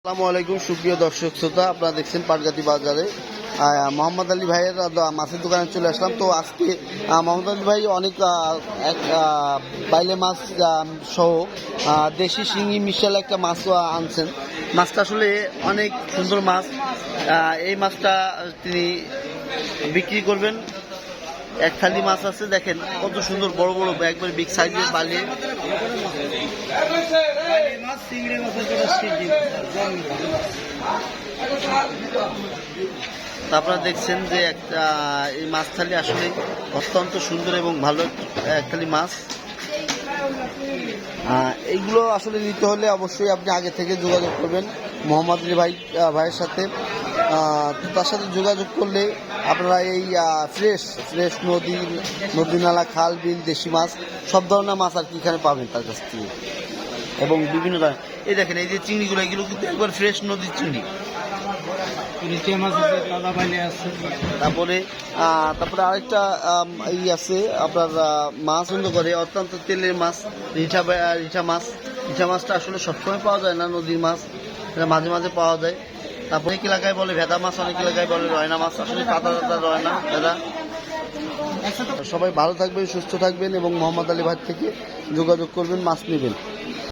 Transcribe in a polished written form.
আসসালামু আলাইকুম সুপ্রিয় দর্শক শ্রোতা, আপনারা দেখছেন পাটগাতি বাজারে মোহাম্মদ আলী ভাইয়ের মাছের দোকানে চলে আসলাম। তো আজকে মোহাম্মদ আলী ভাই অনেক বাইলে মাছ সহ দেশি শিঙি মিশাল একটা মাছ আনছেন। মাছটা আসলে অনেক সুন্দর মাছ। এই মাছটা তিনি বিক্রি করবেন। এক থালি মাছ আছে, দেখেন কত সুন্দর বড় বড় একবার বিগ সাইজের বালিয়ে। আপনারা দেখছেন যে একটা এই মাছ থালি আসলে অত্যন্ত সুন্দর এবং ভালো এক থালি মাছ। এইগুলো আসলে নিতে হলে অবশ্যই আপনি আগে থেকে যোগাযোগ করবেন মোহাম্মদ আলী ভাইয়ের সাথে। তার সাথে যোগাযোগ করলে আপনারা এই ফ্রেশ নদী নালা খাল বিল দেশি মাছ সব ধরনের মাছ আর কি এখানে পাবেন তার কাছ থেকে। এবং বিভিন্ন ধরনের এই দেখেন এই যে চিংড়িগুলো, এগুলো কিন্তু একবার ফ্রেশ নদীর চিংড়ি। তারপরে আরেকটা আছে আপনার মাছ সুন্দর করে অত্যন্ত তেলের মাছ রিঠা মাছটা আসলে সবসময় পাওয়া যায় না, নদীর মাছ এটা মাঝে মাঝে পাওয়া যায়। তারপরে অনেক এলাকায় বলে ভেদা মাছ, অনেক এলাকায় বলে রয়না মাছ, আসলে কাদা রয়না ভেদা। সবাই ভালো থাকবেন, সুস্থ থাকবেন এবং মোহাম্মদ আলী ভাই থেকে যোগাযোগ করবেন, মাছ নেবেন।